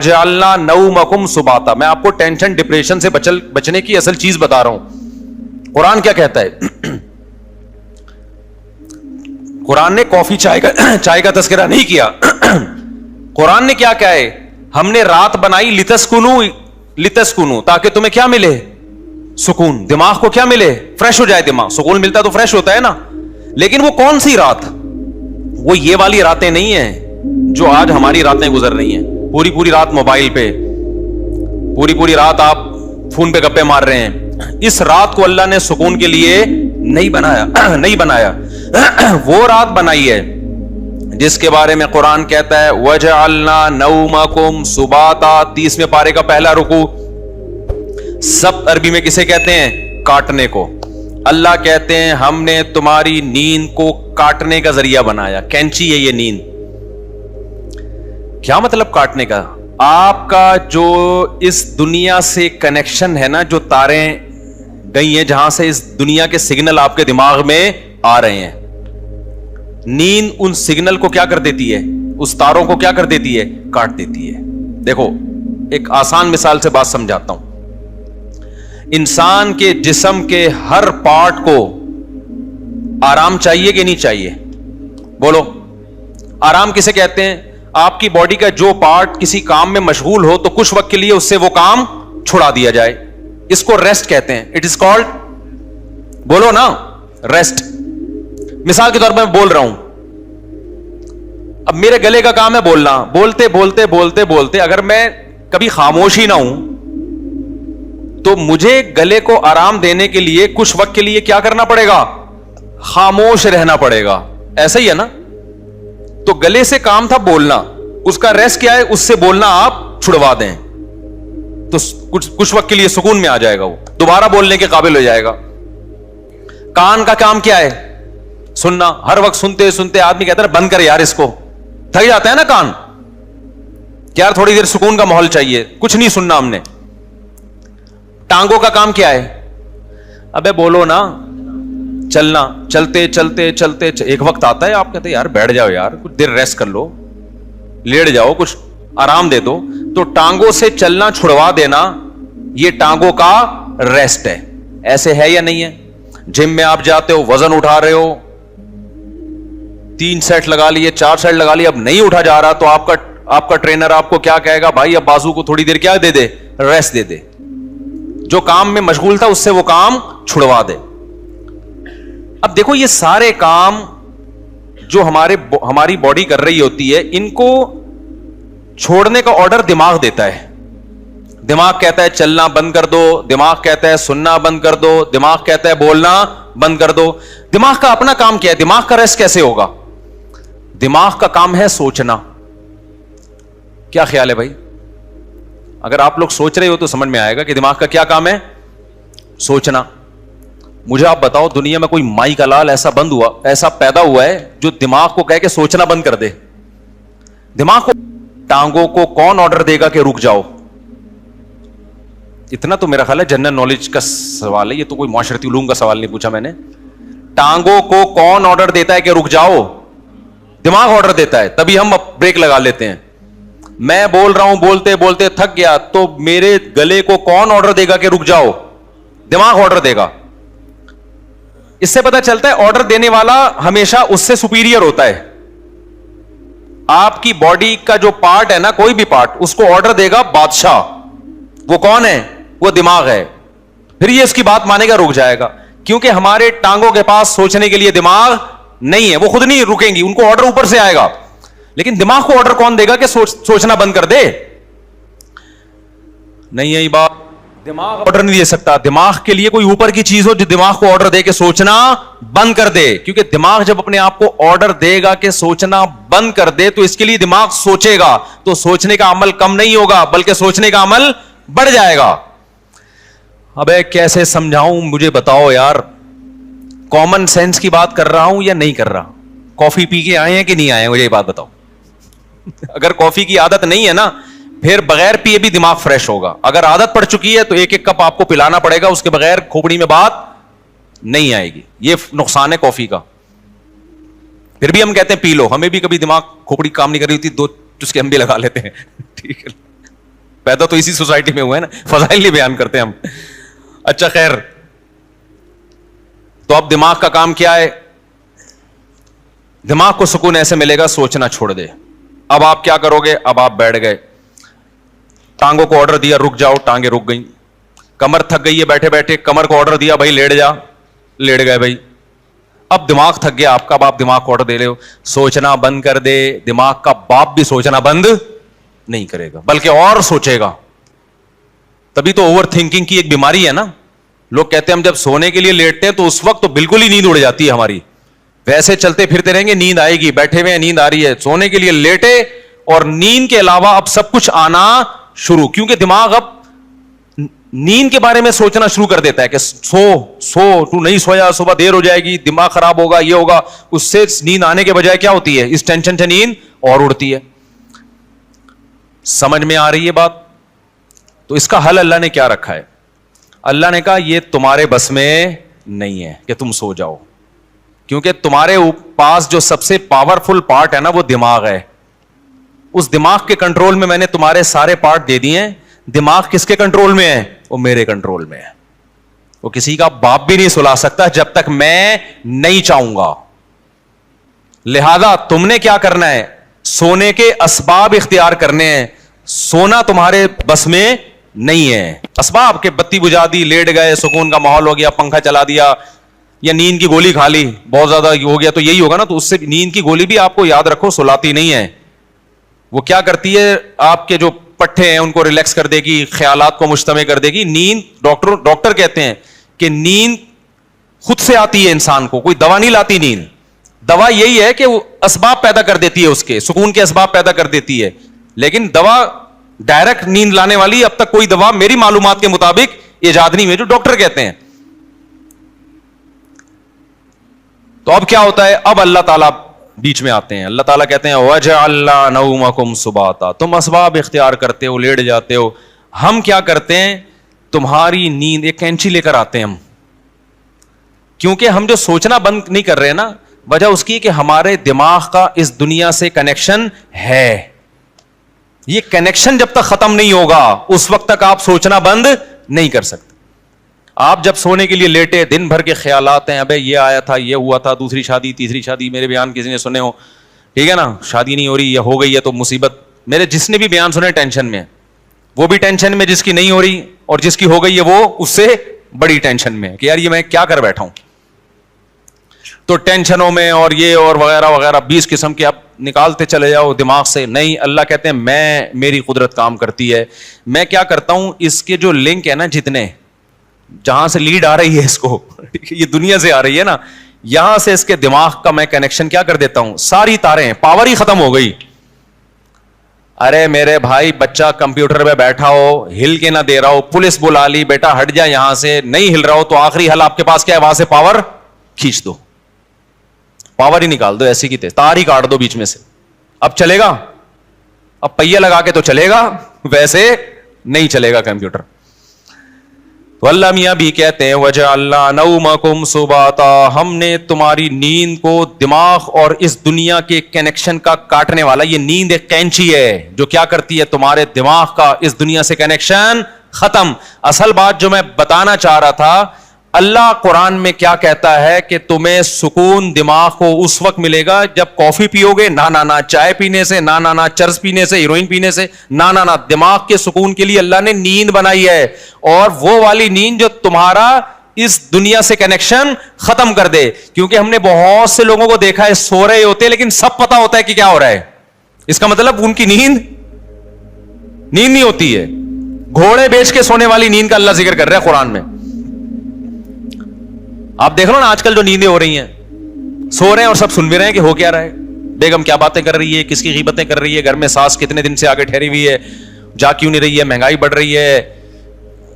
جعلنا نومکم سباتا. میں آپ کو ٹینشن ڈپریشن سے بچنے کی اصل چیز بتا رہا ہوں. قرآن کیا کہتا ہے؟ قرآن نے کافی چائے کا تذکرہ نہیں کیا. قرآن نے کیا کہا ہے؟ ہم نے رات بنائی لتسکنو تاکہ تمہیں کیا ملے؟ سکون. دماغ کو کیا ملے؟ فریش ہو جائے دماغ. سکون ملتا تو فریش ہوتا ہے نا. لیکن وہ کون سی رات؟ وہ یہ والی راتیں نہیں ہیں جو آج ہماری راتیں گزر رہی ہیں. پوری رات موبائل پہ, پوری رات آپ فون پہ گپے مار رہے ہیں. اس رات کو اللہ نے سکون کے لیے نہیں بنایا. وہ رات بنائی ہے جس کے بارے میں قرآن کہتا ہے وَجَعَلْنَا نَوْمَكُمْ سُبَاتًا. 30ویں پارے کا پہلا رکوع. سب عربی میں کسے کہتے ہیں؟ کاٹنے کو. اللہ کہتے ہیں ہم نے تمہاری نیند کو کاٹنے کا ذریعہ بنایا. کینچی ہے یہ نیند. کیا مطلب کاٹنے کا؟ آپ کا جو اس دنیا سے کنیکشن ہے نا, جو تاریں گئی ہیں جہاں سے اس دنیا کے سگنل آپ کے دماغ میں آ رہے ہیں, نیند ان سگنل کو کیا کر دیتی ہے؟ اس تاروں کو کیا کر دیتی ہے؟ کاٹ دیتی ہے. دیکھو ایک آسان مثال سے بات سمجھاتا ہوں. انسان کے جسم کے ہر پارٹ کو آرام چاہیے کہ نہیں چاہیے؟ بولو. آرام کسے کہتے ہیں؟ آپ کی باڈی کا جو پارٹ کسی کام میں مشغول ہو تو کچھ وقت کے لیے اس سے وہ کام چھڑا دیا جائے, اس کو ریسٹ کہتے ہیں. اٹ از کالڈ, بولو نا, ریسٹ. مثال کے طور پر میں بول رہا ہوں, اب میرے گلے کا کام ہے بولنا. بولتے اگر میں کبھی خاموش ہی نہ ہوں تو مجھے گلے کو آرام دینے کے لیے کچھ وقت کے لیے کیا کرنا پڑے گا؟ خاموش رہنا پڑے گا. ایسا ہی ہے نا. تو گلے سے کام تھا بولنا, اس کا ریسٹ کیا ہے؟ اس سے بولنا آپ چھڑوا دیں تو کچھ وقت کے لیے سکون میں آ جائے گا, وہ دوبارہ بولنے کے قابل ہو جائے گا. کان کا کام کیا ہے؟ سننا. ہر وقت سنتے آدمی کہتا ہے بند کر یار, اس کو تھک جاتا ہے نا کان, کہ یار تھوڑی دیر سکون کا ماحول چاہیے, کچھ نہیں سننا ہم نے. ٹانگوں کا کام کیا ہے؟ ابے بولو نا. چلنا. چلتے ایک وقت آتا ہے آپ کہتے ہیں یار بیٹھ جاؤ یار, کچھ دیر ریسٹ کر لو, لیٹ جاؤ, کچھ آرام دے دو. تو ٹانگوں سے چلنا چھڑوا دینا یہ ٹانگوں کا ریسٹ ہے. ایسے ہے یا نہیں ہے؟ جم میں آپ جاتے ہو, وزن اٹھا رہے ہو, 3 سیٹ لگا لیے, 4 سیٹ لگا لیے, اب نہیں اٹھا جا رہا تو آپ کا ٹرینر آپ کو کیا کہے گا؟ بھائی اب بازو کو تھوڑی دیر کیا دے دے؟ ریسٹ دے دے. جو کام میں مشغول تھا اس سے وہ کام چھڑوا دے. اب دیکھو یہ سارے کام جو ہماری باڈی کر رہی ہوتی ہے, ان کو چھوڑنے کا آرڈر دماغ دیتا ہے. دماغ کہتا ہے چلنا بند کر دو, دماغ کہتا ہے سننا بند کر دو, دماغ کہتا ہے بولنا بند کر دو. دماغ کا اپنا کام کیا ہے؟ دماغ کا ریسٹ کیسے ہوگا؟ دماغ کا کام ہے سوچنا. کیا خیال ہے بھائی؟ اگر آپ لوگ سوچ رہے ہو تو سمجھ میں آئے گا کہ دماغ کا کیا کام ہے؟ سوچنا. مجھے آپ بتاؤ دنیا میں کوئی مائی کا لال ایسا پیدا ہوا ہے جو دماغ کو کہے کہ سوچنا بند کر دے؟ دماغ کو, ٹانگوں کو کون آرڈر دے گا کہ رک جاؤ؟ اتنا تو میرا خیال ہے جنرل نالج کا سوال ہے, یہ تو کوئی معاشرتی علوم کا سوال نہیں پوچھا میں نے. ٹانگوں کو کون آرڈر دیتا ہے کہ رک جاؤ؟ دماغ آرڈر دیتا ہے. تبھی ہم بریک لگا لیتے ہیں. میں بول رہا ہوں, بولتے تھک گیا تو میرے گلے کو کون آرڈر دے گا کہ رک جاؤ؟ دماغ آرڈر دے گا. اس سے پتا چلتا ہے آرڈر دینے والا ہمیشہ اس سے سپیریئر ہوتا ہے. آپ کی باڈی کا جو پارٹ ہے نا, کوئی بھی پارٹ, اس کو آرڈر دے گا بادشاہ. وہ کون ہے؟ وہ دماغ ہے. پھر یہ اس کی بات مانے گا, رک جائے گا. کیونکہ ہمارے ٹانگوں کے پاس سوچنے کے لیے دماغ نہیں ہے, وہ خود نہیں رکیں گی, ان کو آرڈر اوپر سے آئے گا. لیکن دماغ کو آرڈر کون دے گا کہ سوچنا بند کر دے؟ نہیں ہے یہ بات. دماغ آرڈر نہیں دے سکتا. دماغ کے لیے کوئی اوپر کی چیز ہو جو دماغ کو آرڈر دے کہ سوچنا بند کر دے. کیونکہ دماغ جب اپنے آپ کو آرڈر دے گا کہ سوچنا بند کر دے تو اس کے لیے دماغ سوچے گا, تو سوچنے کا عمل کم نہیں ہوگا بلکہ سوچنے کا عمل بڑھ جائے گا. ابے کیسے سمجھاؤں مجھے بتاؤ یار. کامن سینس کی بات کر رہا ہوں یا نہیں کر رہا؟ کافی پی کے آئے ہیں کہ نہیں آئے ہیں مجھے یہ بات بتاؤ. اگر کافی کی عادت نہیں ہے نا, پھر بغیر پیے بھی دماغ فریش ہوگا. اگر عادت پڑ چکی ہے تو ایک کپ آپ کو پلانا پڑے گا, اس کے بغیر کھوپڑی میں بات نہیں آئے گی. یہ نقصان ہے کافی کا. پھر بھی ہم کہتے ہیں پی لو. ہمیں بھی کبھی دماغ کھوپڑی کام نہیں کر رہی ہوتی, 2 چسکے ہم بھی لگا لیتے ہیں. ٹھیک ہے, پیدا تو اسی سوسائٹی میں ہوئے نا, فضائل نہیں بیان کرتے ہم. اچھا خیر, تو اب دماغ کا کام کیا ہے؟ دماغ کو سکون ایسے ملے گا, سوچنا چھوڑ دے. اب آپ کیا کرو گے؟ اب آپ بیٹھ گئے, ٹانگوں کو آرڈر دیا رک جاؤ, ٹانگیں رک گئیں. کمر تھک گئی ہے بیٹھے بیٹھے, کمر کو آرڈر دیا بھائی لیٹ جا, لیٹ گئے بھائی. اب دماغ تھک گیا آپ کا, اب آپ دماغ کو آرڈر دے رہے ہو سوچنا بند کر دے. دماغ کا باپ بھی سوچنا بند نہیں کرے گا, بلکہ اور سوچے گا. تبھی تو اوور تھنکنگ کی ایک بیماری ہے نا. لوگ کہتے ہیں ہم جب سونے کے لیے لیٹتے ہیں تو اس وقت تو بالکل ہی نیند اڑ جاتی ہے ہماری. ویسے چلتے پھرتے رہیں گے نیند آئے گی, بیٹھے ہوئے نیند آ رہی ہے, سونے کے لیے لیٹے اور نیند کے علاوہ اب سب کچھ آنا شروع, کیونکہ دماغ اب نیند کے بارے میں سوچنا شروع کر دیتا ہے کہ سو تو نہیں سویا, صبح دیر ہو جائے گی, دماغ خراب ہوگا, یہ ہوگا. اس سے نیند آنے کے بجائے کیا ہوتی ہے, اس ٹینشن سے نیند اور اڑتی ہے. سمجھ میں آ رہی ہے بات؟ تو اس کا حل اللہ نے کیا رکھا ہے؟ اللہ نے کہا یہ تمہارے بس میں نہیں ہے کہ تم سو جاؤ, کیونکہ تمہارے پاس جو سب سے پاورفل پارٹ ہے نا وہ دماغ ہے. اس دماغ کے کنٹرول میں میں نے تمہارے سارے پارٹ دے دیے ہیں. دماغ کس کے کنٹرول میں ہے؟ وہ میرے کنٹرول میں ہے. وہ کسی کا باپ بھی نہیں سلا سکتا جب تک میں نہیں چاہوں گا. لہذا تم نے کیا کرنا ہے؟ سونے کے اسباب اختیار کرنے ہیں. سونا تمہارے بس میں نہیں ہے. اسباب کے بتی بجھا دی, لیٹ گئے, سکون کا ماحول ہو گیا, پنکھا چلا دیا, یا نیند کی گولی کھا لی, بہت زیادہ ہو گیا تو یہی ہوگا نا. تو اس سے نیند کی گولی بھی آپ کو یاد رکھو سلاتی نہیں ہے. وہ کیا کرتی ہے, آپ کے جو پٹھے ہیں ان کو ریلیکس کر دے گی, خیالات کو مجتمع کر دے گی. نیند ڈاکٹر کہتے ہیں کہ نیند خود سے آتی ہے انسان کو, کوئی دوا نہیں لاتی نیند. دوا یہی ہے کہ وہ اسباب پیدا کر دیتی ہے, اس کے سکون کے اسباب پیدا کر دیتی ہے. لیکن دوا ڈائریکٹ نیند لانے والی اب تک کوئی دوا میری معلومات کے مطابق ایجاد نہیں ہوئی, جو ڈاکٹر کہتے ہیں. تو اب کیا ہوتا ہے؟ اب اللہ تعالیٰ بیچ میں آتے ہیں. اللہ تعالیٰ کہتے ہیں وَجَعَلْنَا نَوْمَكُمْ سُبَاتًا, تم اسباب اختیار کرتے ہو, لیٹ جاتے ہو. ہم کیا کرتے ہیں؟ تمہاری نیند, ایک کینچی لے کر آتے ہیں ہم, کیونکہ ہم جو سوچنا بند نہیں کر رہے نا, وجہ اس کی کہ ہمارے دماغ کا اس دنیا سے کنیکشن ہے. یہ کنیکشن جب تک ختم نہیں ہوگا اس وقت تک آپ سوچنا بند نہیں کر سکتے. آپ جب سونے کے لیے لیٹے, دن بھر کے خیالات ہیں, ابے یہ آیا تھا, یہ ہوا تھا, دوسری شادی, تیسری شادی, میرے بیان کسی نے سنے ہو, ٹھیک ہے نا, شادی نہیں ہو رہی یا ہو گئی ہے تو مصیبت. میرے جس نے بھی بیان سنے ٹینشن میں, وہ بھی ٹینشن میں جس کی نہیں ہو رہی, اور جس کی ہو گئی ہے وہ اس سے بڑی ٹینشن میں کہ یار یہ میں کیا کر بیٹھا ہوں. تو ٹینشنوں میں اور یہ اور وغیرہ وغیرہ 20 قسم کے آپ نکالتے چلے جاؤ دماغ سے. نہیں, اللہ کہتے ہیں میری قدرت کام کرتی ہے. میں کیا کرتا ہوں, اس کے جو لنک ہے نا, جتنے جہاں سے لیڈ آ رہی ہے اس کو, یہ دنیا سے آ رہی ہے نا, یہاں سے اس کے دماغ کا میں کنیکشن کیا کر دیتا ہوں, ساری تاریں, پاور ہی ختم ہو گئی. ارے میرے بھائی, بچہ کمپیوٹر پہ بیٹھا ہو, ہل کے نہ دے رہا ہو, پولیس بلا لی, بیٹا ہٹ جا یہاں سے, نہیں ہل رہا ہو, تو آخری حل آپ کے پاس کیا ہے, وہاں سے پاور کھینچ دو, پاور ہی نکال دو, ایسی کی تیز تار ہی کاٹ دو بیچ میں سے. اب چلے گا؟ اب پہیہ لگا کے تو چلے گا, ویسے نہیں چلے گا کمپیوٹر. تو اللہ میاں بھی کہتے ہیں وَجَعَلْنَا نَوْمَكُمْ سُبَاتًا, ہم نے تمہاری نیند کو دماغ اور اس دنیا کے کنیکشن کا کاٹنے والا, یہ نیند ایک کینچی ہے جو کیا کرتی ہے, تمہارے دماغ کا اس دنیا سے کنیکشن ختم. اصل بات جو میں بتانا چاہ رہا تھا, اللہ قرآن میں کیا کہتا ہے کہ تمہیں سکون دماغ کو اس وقت ملے گا جب کافی پیو گے, نہ چائے پینے سے, نہ چرس پینے سے, ہیروئن پینے سے, نہ دماغ کے سکون کے لیے اللہ نے نیند بنائی ہے, اور وہ والی نیند جو تمہارا اس دنیا سے کنیکشن ختم کر دے. کیونکہ ہم نے بہت سے لوگوں کو دیکھا ہے سو رہے ہوتے لیکن سب پتا ہوتا ہے کہ کیا ہو رہا ہے. اس کا مطلب ان کی نیند نہیں ہوتی ہے. گھوڑے بیچ کے سونے والی نیند کا اللہ ذکر کر رہا ہے قرآن میں. آپ دیکھ لو نا آج کل جو نیندیں ہو رہی ہیں, سو رہے ہیں اور سب سن بھی رہے ہیں کہ ہو کیا رہا ہے, بیگم کیا باتیں کر رہی ہے, کس کی غیبتیں کر رہی ہے, گھر میں ساس کتنے دن سے آگے ٹھہری ہوئی ہے, جا کیوں نہیں رہی ہے, مہنگائی بڑھ رہی ہے,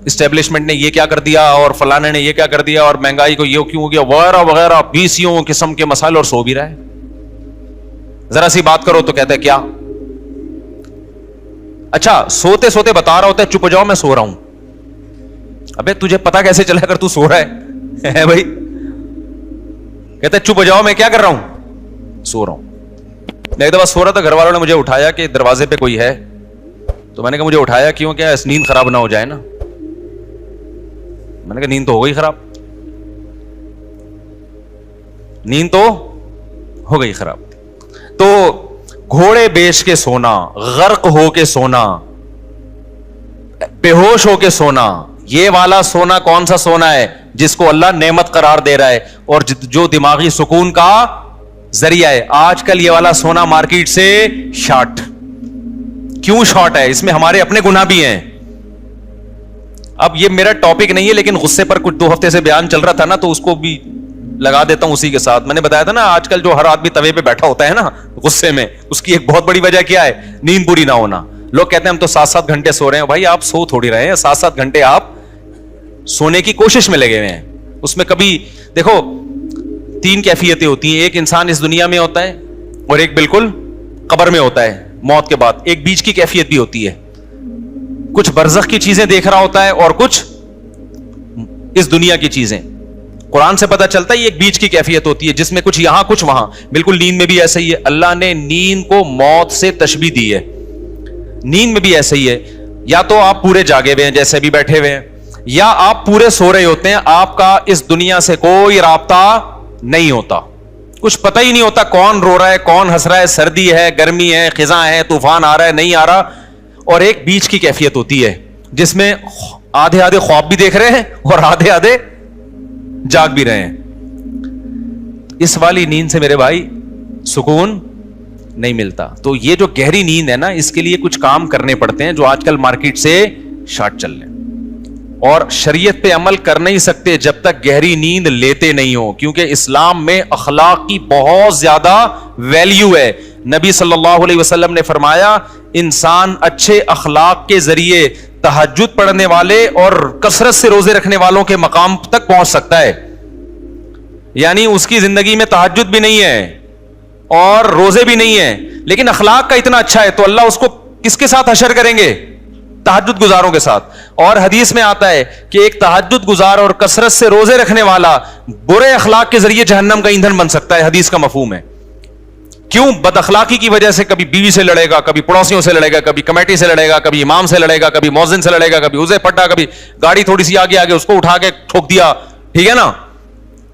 اسٹیبلشمنٹ نے یہ کیا کر دیا, اور فلانے نے یہ کیا کر دیا, اور مہنگائی کو یہ کیوں ہو گیا, وغیرہ وغیرہ 20 قسم کے مسائل, اور سو بھی رہا ہے. ذرا سی بات کرو تو کہتا ہے کیا, اچھا سوتے سوتے بتا رہا ہوتا ہے چپ ہو جاؤ میں سو رہا ہوں. ابے تجھے پتا کیسے چلا اگر تو سو رہا ہے بھائی, کہتا ہے چپ ہو جاؤ میں کیا کر رہا ہوں, سو رہا ہوں. میں ایک دفعہ سو رہا تھا, گھر والوں نے مجھے اٹھایا کہ دروازے پہ کوئی ہے, تو میں نے کہا مجھے اٹھایا کیوں, کیا نیند خراب نہ ہو جائے نا. میں نے کہا نیند تو ہو گئی خراب, نیند تو ہو گئی خراب. تو گھوڑے بیچ کے سونا, غرق ہو کے سونا, بے ہوش ہو کے سونا, یہ والا سونا کون سا سونا ہے؟ جس کو اللہ نعمت قرار دے رہا ہے اور جو دماغی سکون کا ذریعہ ہے. آج کل یہ والا سونا مارکیٹ سے شارٹ. کیوں شارٹ ہے؟ اس میں ہمارے اپنے گناہ بھی ہیں. اب یہ میرا ٹاپک نہیں ہے, لیکن غصے پر کچھ 2 ہفتے سے بیان چل رہا تھا نا, تو اس کو بھی لگا دیتا ہوں اسی کے ساتھ. میں نے بتایا تھا نا آج کل جو ہر آدمی توے پہ بیٹھا ہوتا ہے نا غصے میں, اس کی ایک بہت بڑی وجہ کیا ہے؟ نیند پوری نہ ہونا. لوگ کہتے ہیں ہم تو 7-7 گھنٹے سو رہے ہیں. بھائی آپ سو تھوڑی رہے ہیں, 7-7 گھنٹے آپ سونے کی کوشش میں لگے ہوئے ہیں. اس میں کبھی دیکھو 3 کیفیتیں ہوتی ہیں. ایک انسان اس دنیا میں ہوتا ہے اور ایک بالکل قبر میں ہوتا ہے موت کے بعد. ایک بیچ کی کیفیت بھی ہوتی ہے, کچھ برزخ کی چیزیں دیکھ رہا ہوتا ہے اور کچھ اس دنیا کی چیزیں. قرآن سے پتہ چلتا ہے یہ ایک بیچ کی کیفیت ہوتی ہے جس میں کچھ یہاں کچھ وہاں. بالکل نیند میں بھی ایسا ہی ہے. اللہ نے نیند کو موت سے تشبیہ دی ہے. نیند میں بھی ایسا ہی ہے, یا تو آپ پورے جاگے ہوئے ہیں جیسے بھی بیٹھے ہوئے ہیں, یا آپ پورے سو رہے ہوتے ہیں. آپ کا اس دنیا سے کوئی رابطہ نہیں ہوتا, کچھ پتہ ہی نہیں ہوتا کون رو رہا ہے کون ہنس رہا ہے, سردی ہے گرمی ہے, خزاں ہے, طوفان آ رہا ہے نہیں آ رہا. اور ایک بیچ کی کیفیت ہوتی ہے جس میں آدھے آدھے خواب بھی دیکھ رہے ہیں اور آدھے آدھے جاگ بھی رہے ہیں. اس والی نیند سے میرے بھائی سکون نہیں ملتا. تو یہ جو گہری نیند ہے نا, اس کے لیے کچھ کام کرنے پڑتے ہیں جو آج کل مارکیٹ سے شارٹ چل رہے ہیں. اور شریعت پہ عمل کر نہیں سکتے جب تک گہری نیند لیتے نہیں ہو, کیونکہ اسلام میں اخلاق کی بہت زیادہ ویلیو ہے. نبی صلی اللہ علیہ وسلم نے فرمایا انسان اچھے اخلاق کے ذریعے تہجد پڑھنے والے اور کثرت سے روزے رکھنے والوں کے مقام تک پہنچ سکتا ہے. یعنی اس کی زندگی میں تہجد بھی نہیں ہے اور روزے بھی نہیں ہیں, لیکن اخلاق کا اتنا اچھا ہے تو اللہ اس کو کس کے ساتھ حشر کریں گے؟ تہجد گزاروں کے ساتھ. اور حدیث میں آتا ہے کہ ایک تہجد گزار اور کثرت سے روزے رکھنے والا برے اخلاق کے ذریعے جہنم کا ایندھن بن سکتا ہے. حدیث کا مفہوم ہے. کیوں؟ بد اخلاقی کی وجہ سے کبھی بیوی سے لڑے گا, کبھی پڑوسیوں سے لڑے گا, کبھی کمیٹی سے لڑے گا, کبھی امام سے لڑے گا, کبھی مؤذن سے لڑے گا, کبھی اسے پٹا, کبھی گاڑی تھوڑی سی آگے اس کو اٹھا کے ٹھوک دیا. ٹھیک ہے نا؟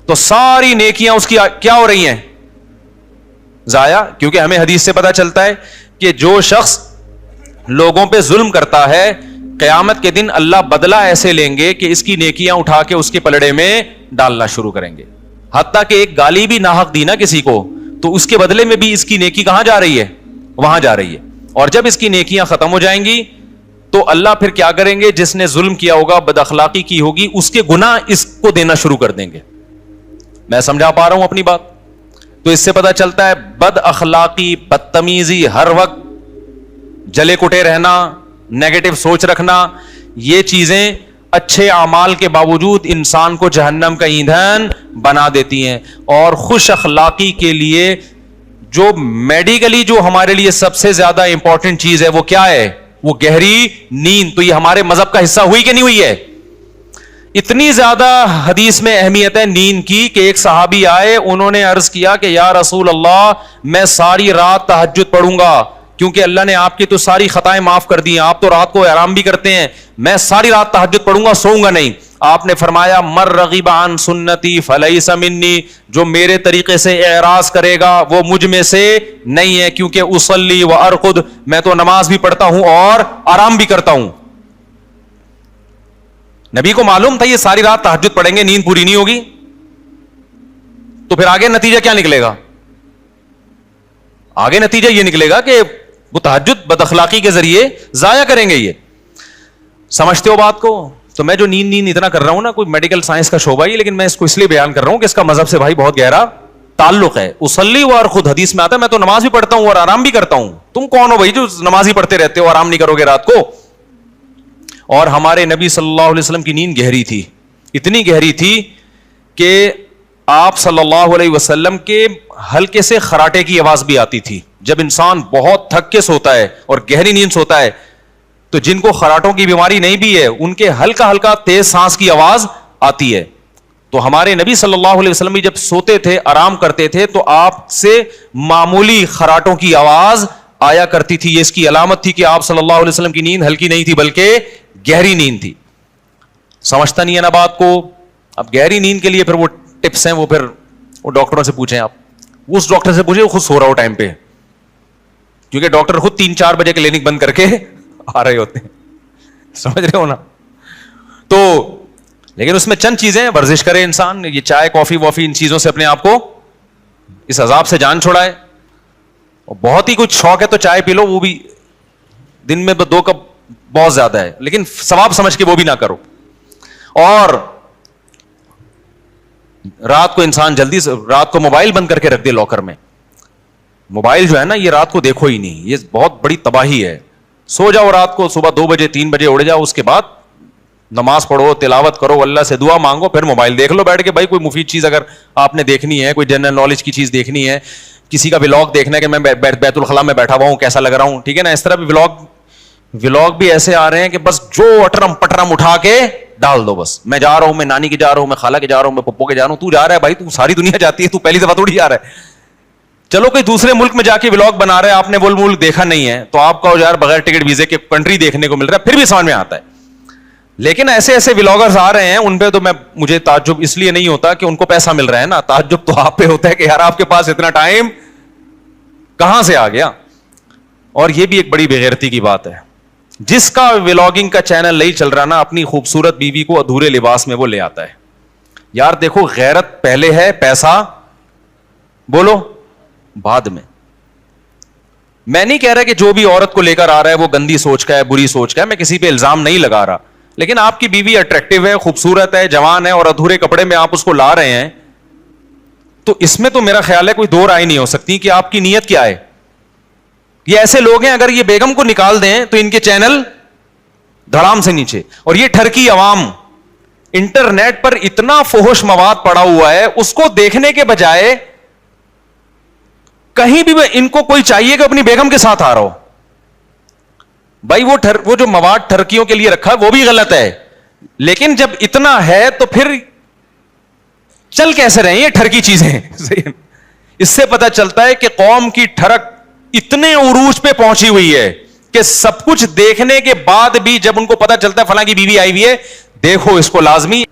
تو ساری نیکیاں اس کی کیا ہو رہی ہیں؟ ضائع. کیونکہ ہمیں حدیث سے پتا چلتا ہے کہ جو شخص لوگوں پہ ظلم کرتا ہے قیامت کے دن اللہ بدلہ ایسے لیں گے کہ اس کی نیکیاں اٹھا کے اس کے پلڑے میں ڈالنا شروع کریں گے. حتیٰ کہ ایک گالی بھی ناحق دی نا کسی کو, تو اس کے بدلے میں بھی اس کی نیکی کہاں جا رہی ہے؟ وہاں جا رہی ہے. اور جب اس کی نیکیاں ختم ہو جائیں گی تو اللہ پھر کیا کریں گے؟ جس نے ظلم کیا ہوگا, بد اخلاقی کی ہوگی, اس کے گناہ اس کو دینا شروع کر دیں گے. میں سمجھا پا رہا ہوں اپنی بات؟ تو اس سے پتا چلتا ہے بد اخلاقی, بدتمیزی, ہر وقت جلے کٹے رہنا, نیگیٹو سوچ رکھنا, یہ چیزیں اچھے اعمال کے باوجود انسان کو جہنم کا ایندھن بنا دیتی ہیں. اور خوش اخلاقی کے لیے جو میڈیکلی جو ہمارے لیے سب سے زیادہ امپورٹنٹ چیز ہے وہ کیا ہے؟ وہ گہری نیند. تو یہ ہمارے مذہب کا حصہ ہوئی کہ نہیں ہوئی ہے؟ اتنی زیادہ حدیث میں اہمیت ہے نیند کی کہ ایک صحابی آئے, انہوں نے عرض کیا کہ یا رسول اللہ میں ساری رات تہجد پڑھوں گا, کیونکہ اللہ نے آپ کی تو ساری خطائیں معاف کر دی ہیں, آپ تو رات کو آرام بھی کرتے ہیں, میں ساری رات تہجد پڑھوں گا, سوؤں گا نہیں. آپ نے فرمایا مر رغب عن سنتی فلیس منی, جو میرے طریقے سے اعراض کرے گا وہ مجھ میں سے نہیں ہے, کیونکہ اصلی و ارقد, میں تو نماز بھی پڑھتا ہوں اور آرام بھی کرتا ہوں. نبی کو معلوم تھا یہ ساری رات تہجد پڑھیں گے, نیند پوری نہیں ہوگی, تو پھر آگے نتیجہ کیا نکلے گا؟ آگے نتیجہ یہ نکلے گا کہ وہ تہجد بد اخلاقی کے ذریعے ضائع کریں گے. یہ سمجھتے ہو بات کو؟ تو میں جو نیند اتنا کر رہا ہوں نا, کوئی میڈیکل سائنس کا شعبہ ہی, لیکن میں اس کو اس لیے بیان کر رہا ہوں کہ اس کا مذہب سے بھائی بہت گہرا تعلق ہے. اصلی و ارقد حدیث میں آتا ہے میں تو نماز بھی پڑھتا ہوں اور آرام بھی کرتا ہوں. تم کون ہو بھائی جو نماز ہی پڑھتے رہتے ہو, آرام نہیں کرو گے رات کو؟ اور ہمارے نبی صلی اللہ علیہ وسلم کی نیند گہری تھی, اتنی گہری تھی کہ آپ صلی اللہ علیہ وسلم کے ہلکے سے خراٹے کی آواز بھی آتی تھی. جب انسان بہت تھک کے سوتا ہے اور گہری نیند سوتا ہے تو جن کو خراٹوں کی بیماری نہیں بھی ہے ان کے ہلکا ہلکا تیز سانس کی آواز آتی ہے. تو ہمارے نبی صلی اللہ علیہ وسلم جب سوتے تھے, آرام کرتے تھے, تو آپ سے معمولی خراٹوں کی آواز آیا کرتی تھی. یہ اس کی علامت تھی کہ آپ صلی اللہ علیہ وسلم کی نیند ہلکی نہیں تھی بلکہ گہری نیند تھی. سمجھتا نہیں ہے نا بات کو. اب گہری نیند کے لیے پھر وہ ٹپس ہیں, وہ پھر وہ ڈاکٹروں سے پوچھیں. آپ اس ڈاکٹر سے پوچھیں وہ خود سو رہا ہو ٹائم پہ, کیونکہ ڈاکٹر خود 3-4 بجے کلینک بند کر کے آ رہے ہوتے ہیں. سمجھ رہے ہو نا. تو لیکن اس میں چند چیزیں, ورزش کرے انسان, یہ چائے کافی وافی ان چیزوں سے اپنے آپ کو اس عذاب سے جان چھڑائے. اور بہت ہی کچھ شوق ہے تو چائے پی لو, وہ بھی دن میں 2 کپ بہت زیادہ ہے, لیکن ثواب سمجھ کے وہ بھی نہ کرو. اور رات کو انسان جلدی سے رات کو موبائل بند کر کے رکھ دے لاکر میں. موبائل جو ہے نا یہ رات کو دیکھو ہی نہیں, یہ بہت بڑی تباہی ہے. سو جاؤ رات کو, صبح 2 بجے 3 بجے اڑ جاؤ, اس کے بعد نماز پڑھو, تلاوت کرو, اللہ سے دعا مانگو, پھر موبائل دیکھ لو بیٹھ کے. بھائی کوئی مفید چیز اگر آپ نے دیکھنی ہے, کوئی جنرل نالج کی چیز دیکھنی ہے, کسی کا ولاگ دیکھنا ہے کہ میں بیت الخلاء میں بیٹھا ہوا ہوں کیسا لگ رہا ہوں, ٹھیک ہے نا. اس طرح بھی ولاگ بھی ایسے آ رہے ہیں کہ بس جو اٹرم پٹرم اٹھا کے ڈال دو. بس میں جا رہا ہوں, میں نانی کے جا رہا ہوں, میں خالہ کے جا رہا ہوں, میں پپو کے جا رہا ہوں. تو جا رہا ہے بھائی, تو ساری دنیا جاتی ہے, تو پہلی دفعہ تھوڑی جا رہا ہے. چلو کوئی دوسرے ملک میں جا کے ولاگ بنا رہا ہے, آپ نے وہ ملک دیکھا نہیں ہے, تو آپ کا یار بغیر ٹکٹ ویزے کے کنٹری دیکھنے کو مل رہا ہے, پھر بھی سمجھ میں آتا ہے. لیکن ایسے ایسے ولاگرز آ رہے ہیں, ان پہ تو مجھے تعجب اس لیے نہیں ہوتا کہ ان کو پیسہ مل رہا ہے نا, تعجب تو آپ پہ ہوتا ہے کہ یار آپ کے پاس اتنا ٹائم کہاں سے آ گیا. اور یہ بھی ایک بڑی بےغیرتی کی بات ہے. جس کا ولاگنگ کا چینل نہیں چل رہا نا, اپنی خوبصورت بیوی کو ادھورے لباس میں وہ لے آتا ہے. یار دیکھو, غیرت پہلے ہے, پیسہ بولو بعد میں. میں نہیں کہہ رہا کہ جو بھی عورت کو لے کر آ رہا ہے وہ گندی سوچ کا ہے, بری سوچ کا ہے, میں کسی پہ الزام نہیں لگا رہا. لیکن آپ کی بیوی اٹریکٹیو ہے, خوبصورت ہے, جوان ہے, اور ادھورے کپڑے میں آپ اس کو لا رہے ہیں, تو اس میں تو میرا خیال ہے کوئی دو رائے نہیں ہو سکتی کہ آپ کی نیت کیا ہے. یہ ایسے لوگ ہیں, اگر یہ بیگم کو نکال دیں تو ان کے چینل دھڑام سے نیچے. اور یہ ٹھرکی عوام انٹرنیٹ پر اتنا فحش مواد پڑا ہوا ہے, اس کو دیکھنے کے بجائے کہیں بھی ان کو کوئی چاہیے کہ اپنی بیگم کے ساتھ آ رہا ہو. بھائی وہ جو مواد ٹھرکیوں کے لیے رکھا ہے وہ بھی غلط ہے, لیکن جب اتنا ہے تو پھر چل کیسے رہے یہ ٹھرکی چیزیں. اس سے پتہ چلتا ہے کہ قوم کی ٹھرک اتنے عروج پہ پہنچی ہوئی ہے کہ سب کچھ دیکھنے کے بعد بھی جب ان کو پتہ چلتا ہے فلاں کی بیوی آئی ہوئی ہے, دیکھو اس کو لازمی.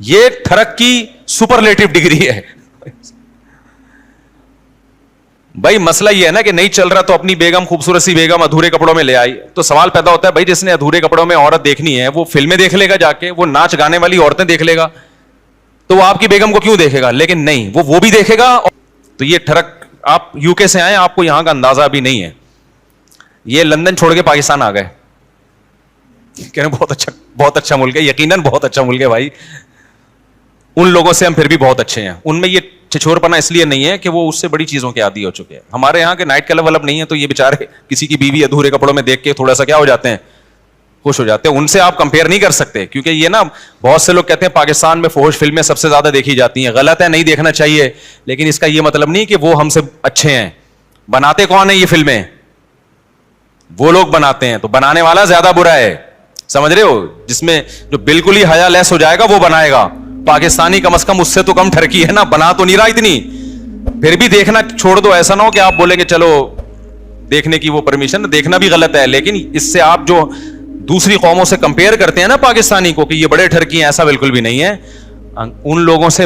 یہ ٹھرک کی سپرلیٹو ڈگری ہے. بھائی مسئلہ یہ ہے نا کہ نہیں چل رہا تو اپنی بیگم, خوبصورت سی بیگم ادھورے کپڑوں میں لے آئی. تو سوال پیدا ہوتا ہے بھائی جس نے ادھورے کپڑوں میں عورت دیکھنی ہے وہ فلمیں دیکھ لے گا جا کے, وہ ناچ گانے والی عورتیں دیکھ لے گا, تو وہ آپ کی بیگم کو کیوں دیکھے گا؟ لیکن نہیں, وہ بھی دیکھے گا. تو یہ ٹھرک, آپ یو کے سے آئے, آپ کو یہاں کا اندازہ ابھی نہیں ہے. یہ لندن چھوڑ کے پاکستان آ گئے, کہنے بہت اچھا ملک ہے, یقیناً بہت اچھا ملک ہے بھائی. ان لوگوں سے ہم پھر بھی بہت اچھے ہیں. ان میں یہ چھچور پنا اس لیے نہیں ہے کہ وہ اس سے بڑی چیزوں کے عادی ہو چکے ہیں. ہمارے یہاں کے نائٹ کلب ولب نہیں ہے, تو یہ بیچارے کسی کی بیوی ادھورے کپڑوں میں دیکھ کے تھوڑا سا کیا ہو جاتے ہیں, خوش ہو جاتے ہیں. ان سے آپ کمپیئر نہیں کر سکتے, کیونکہ یہ نا بہت سے لوگ کہتے ہیں پاکستان میں فحش فلمیں سب سے زیادہ دیکھی جاتی ہیں. غلط ہے, نہیں دیکھنا چاہیے, لیکن اس کا یہ مطلب نہیں کہ وہ ہم سے اچھے ہیں. بناتے کون ہیں یہ فلمیں؟ وہ لوگ بناتے ہیں, تو بنانے والا زیادہ برا ہے. سمجھ رہے ہو؟ جس میں جو بالکل ہی حیا لیس ہو جائے گا وہ بنائے گا. پاکستانی کم از کم اس سے تو کم ٹھرکی ہے نا, بنا تو نہیں رہا اتنی. پھر بھی دیکھنا چھوڑ دو, ایسا نہ ہو کہ آپ بولیں کہ چلو دیکھنے کی وہ پرمیشن, دیکھنا بھی غلط ہے, لیکن اس سے آپ جو دوسری قوموں سے کمپیئر کرتے ہیں نا پاکستانی کو کہ یہ بڑے ٹھرکی ہیں, ایسا بالکل بھی نہیں ہے. ان لوگوں سے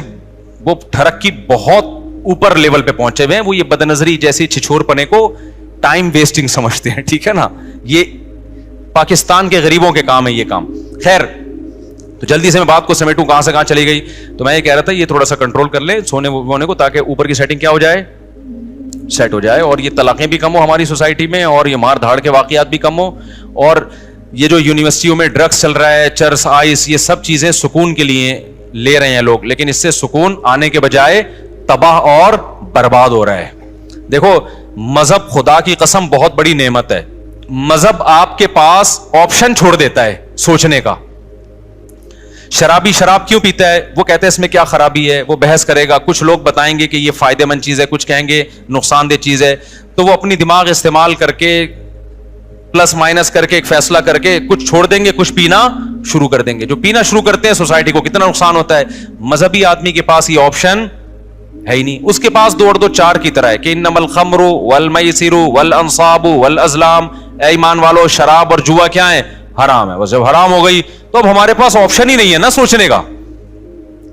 وہ ٹھرک کی بہت اوپر لیول پہ پہنچے ہوئے ہیں. وہ یہ بدنظری جیسی چھچور پنے کو ٹائم ویسٹنگ سمجھتے ہیں, ٹھیک ہے نا. یہ پاکستان کے غریبوں کے کام ہے یہ کام. خیر, تو جلدی سے میں بات کو سمیٹوں, کہاں سے کہاں چلی گئی. تو میں یہ کہہ رہا تھا یہ تھوڑا سا کنٹرول کر لیں سونے وونے کو, تاکہ اوپر کی سیٹنگ کیا ہو جائے, سیٹ ہو جائے, اور یہ طلاقیں بھی کم ہو ہماری سوسائٹی میں, اور یہ مار دھاڑ کے واقعات بھی کم ہو. اور یہ جو یونیورسٹیوں میں ڈرگس چل رہا ہے, چرس, آئس, یہ سب چیزیں سکون کے لیے لے رہے ہیں لوگ, لیکن اس سے سکون آنے کے بجائے تباہ اور برباد ہو رہا ہے. دیکھو مذہب خدا کی قسم بہت بڑی نعمت ہے. مذہب آپ کے پاس آپشن چھوڑ دیتا ہے سوچنے کا. شرابی شراب کیوں پیتا ہے, وہ کہتے ہیں اس میں کیا خرابی ہے, وہ بحث کرے گا. کچھ لوگ بتائیں گے کہ یہ فائدہ مند چیز ہے, کچھ کہیں گے نقصان دہ چیز ہے. تو وہ اپنی دماغ استعمال کر کے پلس مائنس کر کے ایک فیصلہ کر کے کچھ چھوڑ دیں گے, کچھ پینا شروع کر دیں گے. جو پینا شروع کرتے ہیں سوسائٹی کو کتنا نقصان ہوتا ہے. مذہبی آدمی کے پاس یہ آپشن ہے ہی نہیں. اس کے پاس دو اور دو چار کی طرح ہے کہ انما الخمر والمیسر والانصاب والازلام, اے ایمان والو شراب اور جوا کیا ہے؟ حرام ہے. بس جب حرام ہو گئی تو اب ہمارے پاس آپشن ہی نہیں ہے نا سوچنے کا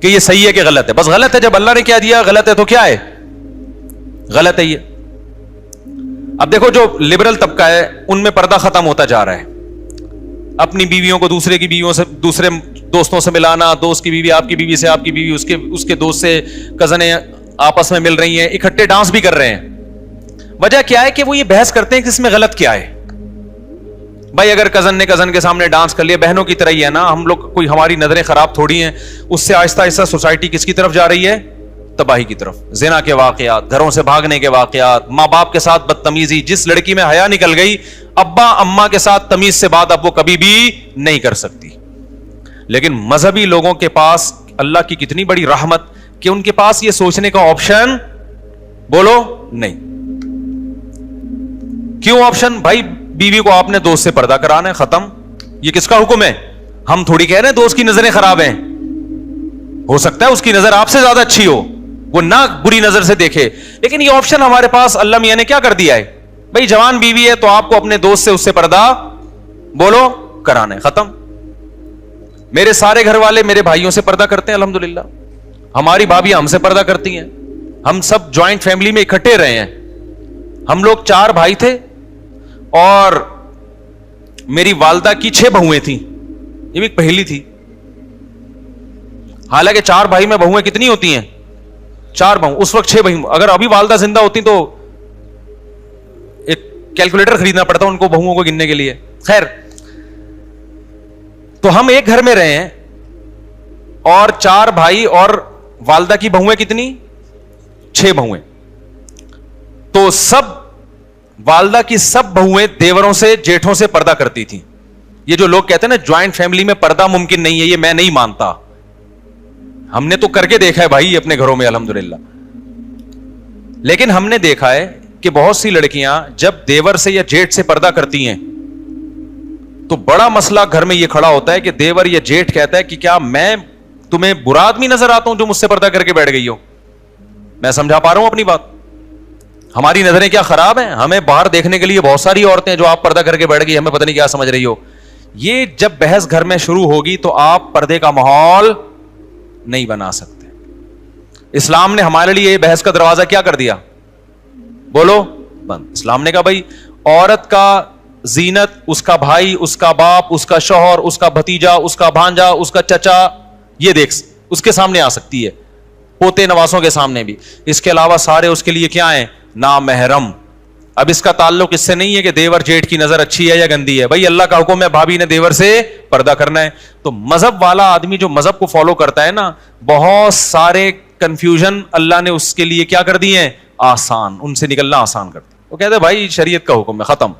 کہ یہ صحیح ہے کہ غلط ہے. بس غلط ہے. جب اللہ نے کیا دیا غلط ہے تو کیا ہے؟ غلط ہے یہ. اب دیکھو جو لبرل طبقہ ہے ان میں پردہ ختم ہوتا جا رہا ہے. اپنی بیویوں کو دوسرے کی بیویوں سے, دوسرے دوستوں سے ملانا, دوست کی بیوی آپ کی بیوی سے, آپ کی بیوی اس کے دوست سے, کزنیں آپس میں مل رہی ہیں, اکٹھے ڈانس بھی کر رہے ہیں. وجہ کیا ہے کہ وہ یہ بحث کرتے ہیں کہ اس میں غلط کیا ہے. بھائی اگر کزن نے کزن کے سامنے ڈانس کر لیا, بہنوں کی طرح ہی ہے نا, ہم لوگ کوئی ہماری نظریں خراب تھوڑی ہیں. اس سے آہستہ آہستہ سوسائٹی کس کی طرف جا رہی ہے؟ تباہی کی طرف. زنا کے واقعات, گھروں سے بھاگنے کے واقعات, ماں باپ کے ساتھ بدتمیزی. جس لڑکی میں حیا نکل گئی, ابا اماں کے ساتھ تمیز سے بات اب وہ کبھی بھی نہیں کر سکتی. لیکن مذہبی لوگوں کے پاس اللہ کی کتنی بڑی رحمت کہ ان کے پاس یہ سوچنے کا آپشن بولو نہیں. کیوں آپشن؟ بھائی بیوی کو آپ نے دوست سے پردہ کرانا ہے, ختم. یہ کس کا حکم ہے؟ ہم تھوڑی کہہ رہے ہیں دوست کی نظریں خراب ہیں. ہو سکتا ہے اس کی نظر آپ سے زیادہ اچھی ہو, وہ نہ بری نظر سے دیکھے, لیکن یہ آپشن ہمارے پاس اللہ میاں نے کیا کر دیا ہے؟ بھائی جوان بیوی ہے تو آپ کو اپنے دوست سے اس سے پردہ بولو کرانا ہے, ختم. میرے سارے گھر والے میرے بھائیوں سے پردہ کرتے ہیں الحمدللہ. ہماری بھابیاں ہم سے پردہ کرتی ہیں. ہم سب جوائنٹ فیملی میں اکٹھے رہے ہیں. ہم لوگ 4 بھائی تھے اور میری والدہ کی 6 بہویں تھیں. یہ بھی ایک پہلی تھی. حالانکہ 4 بھائی میں بہویں کتنی ہوتی ہیں؟ 4 بہو. اس وقت 6 بہو. اگر ابھی والدہ زندہ ہوتی تو ایک کیلکولیٹر خریدنا پڑتا ان کو بہوؤں کو گننے کے لیے. خیر, تو ہم ایک گھر میں رہے ہیں اور 4 بھائی اور والدہ کی بہویں کتنی؟ 6 بہویں. تو سب والدہ کی سب بہویں دیوروں سے جیٹھوں سے پردہ کرتی تھیں. یہ جو لوگ کہتے ہیں نا جوائنٹ فیملی میں پردہ ممکن نہیں ہے, یہ میں نہیں مانتا. ہم نے تو کر کے دیکھا ہے بھائی اپنے گھروں میں الحمدللہ. لیکن ہم نے دیکھا ہے کہ بہت سی لڑکیاں جب دیور سے یا جیٹ سے پردہ کرتی ہیں تو بڑا مسئلہ گھر میں یہ کھڑا ہوتا ہے کہ دیور یا جیٹ کہتا ہے کہ کیا میں تمہیں برا آدمی نظر آتا ہوں جو مجھ سے پردہ کر کے بیٹھ گئی ہو؟ میں سمجھا پا رہا ہوں اپنی بات؟ ہماری نظریں کیا خراب ہیں؟ ہمیں باہر دیکھنے کے لیے بہت ساری عورتیں جو آپ پردہ کر کے بیٹھ گئی, ہمیں پتہ نہیں کیا سمجھ رہی ہو. یہ جب بحث گھر میں شروع ہوگی تو آپ پردے کا ماحول نہیں بنا سکتے. اسلام نے ہمارے لیے یہ بحث کا دروازہ کیا کر دیا؟ بولو بند. اسلام نے کہا بھائی عورت کا زینت اس کا بھائی, اس کا باپ, اس کا شوہر, اس کا بھتیجا, اس کا بھانجا, اس کا چچا, یہ دیکھ اس کے سامنے آ سکتی ہے, پوتے نواسوں کے سامنے بھی. اس کے علاوہ سارے اس کے لیے کیا ہیں؟ نامحرم. اب اس کا تعلق اس سے نہیں ہے کہ دیور جیٹ کی نظر اچھی ہے یا گندی ہے. بھائی اللہ کا حکم ہے بھابی نے دیور سے پردہ کرنا ہے. تو مذہب والا آدمی جو مذہب کو فالو کرتا ہے نا, بہت سارے کنفیوژن اللہ نے اس کے لیے کیا کر دیے ہیں؟ آسان. ان سے نکلنا آسان کرتے. وہ کہتے ہیں بھائی شریعت کا حکم ہے, ختم.